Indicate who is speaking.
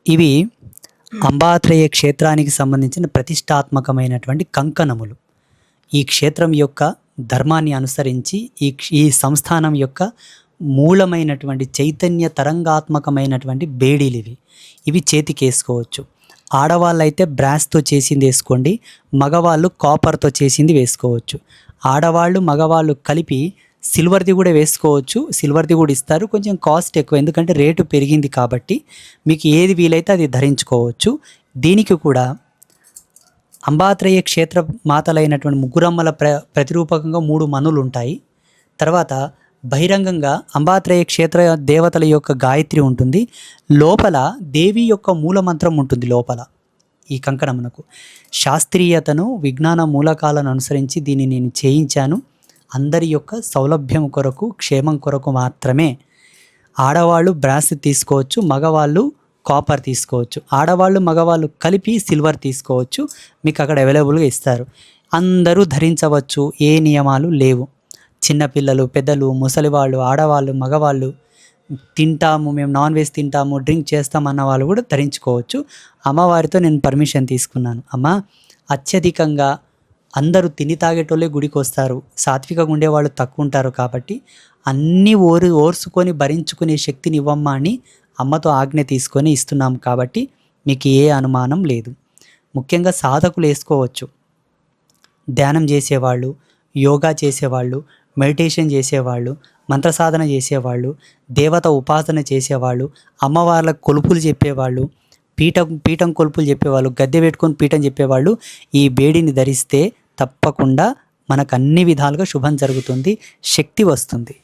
Speaker 1: ఇవి అంబాత్రేయ క్షేత్రానికి సంబంధించిన ప్రతిష్టాత్మకమైనటువంటి కంకణములు. ఈ క్షేత్రం యొక్క ధర్మాన్ని అనుసరించి ఈ సంస్థానం యొక్క మూలమైనటువంటి చైతన్య తరంగాత్మకమైనటువంటి బేడీలు ఇవి చేతికి వేసుకోవచ్చు. ఆడవాళ్ళైతే బ్రాస్తో చేసింది వేసుకోండి, మగవాళ్ళు కాపర్తో చేసింది వేసుకోవచ్చు. ఆడవాళ్ళు మగవాళ్ళు కలిపి సిల్వర్ది కూడా వేసుకోవచ్చు. సిల్వర్ది కూడా ఇస్తారు, కొంచెం కాస్ట్ ఎక్కువ, ఎందుకంటే రేటు పెరిగింది కాబట్టి మీకు ఏది వీలైతే అది ధరించుకోవచ్చు. దీనికి కూడా అంబాత్రేయ క్షేత్ర మాతలైనటువంటి ముగ్గురమ్మల ప్రతిరూపకంగా 3 మనులు ఉంటాయి. తర్వాత బహిరంగంగా అంబాత్రేయ క్షేత్ర దేవతల యొక్క గాయత్రి ఉంటుంది. లోపల దేవి యొక్క మూలమంత్రం ఉంటుంది. లోపల ఈ కంకణమునకు శాస్త్రీయతను, విజ్ఞాన మూలకాలను అనుసరించి దీన్ని నేను చేయించాను. అందరి యొక్క సౌలభ్యం కొరకు, క్షేమం కొరకు మాత్రమే. ఆడవాళ్ళు బ్రాస్ తీసుకోవచ్చు, మగవాళ్ళు కాపర్ తీసుకోవచ్చు. ఆడవాళ్ళు మగవాళ్ళు కలిపి సిల్వర్ తీసుకోవచ్చు. మీకు అక్కడ అవైలబుల్గా ఇస్తారు. అందరూ ధరించవచ్చు, ఏ నియమాలు లేవు. చిన్నపిల్లలు, పెద్దలు, ముసలివాళ్ళు, ఆడవాళ్ళు, మగవాళ్ళు, తింటాము మేము నాన్ వెజ్ తింటాము, డ్రింక్ చేస్తామన్న వాళ్ళు కూడా ధరించుకోవచ్చు. అమ్మవారితో నేను పర్మిషన్ తీసుకున్నాను. అమ్మ, అత్యధికంగా అందరూ తిని తాగేటోళ్ళే గుడికి వస్తారు, సాత్వికంగా ఉండేవాళ్ళు తక్కువ ఉంటారు, కాబట్టి అన్నీ ఓర్చుకొని భరించుకునే శక్తిని ఇవ్వమ్మా అని అమ్మతో ఆజ్ఞ తీసుకొని ఇస్తున్నాం. కాబట్టి మీకు ఏ అనుమానం లేదు. ముఖ్యంగా సాధకులు వేసుకోవచ్చు. ధ్యానం చేసేవాళ్ళు, యోగా చేసేవాళ్ళు, మెడిటేషన్ చేసేవాళ్ళు, మంత్ర సాధన చేసేవాళ్ళు, దేవత ఉపాసన చేసేవాళ్ళు, అమ్మవార్ల కొలుపులు చెప్పేవాళ్ళు, పీఠం కొలుపులు చెప్పేవాళ్ళు, గద్దె పెట్టుకొని పీఠం చెప్పేవాళ్ళు ఈ బేడిని ధరిస్తే తప్పకుండా మనకు అన్ని విధాలుగా శుభం జరుగుతుంది, శక్తి వస్తుంది.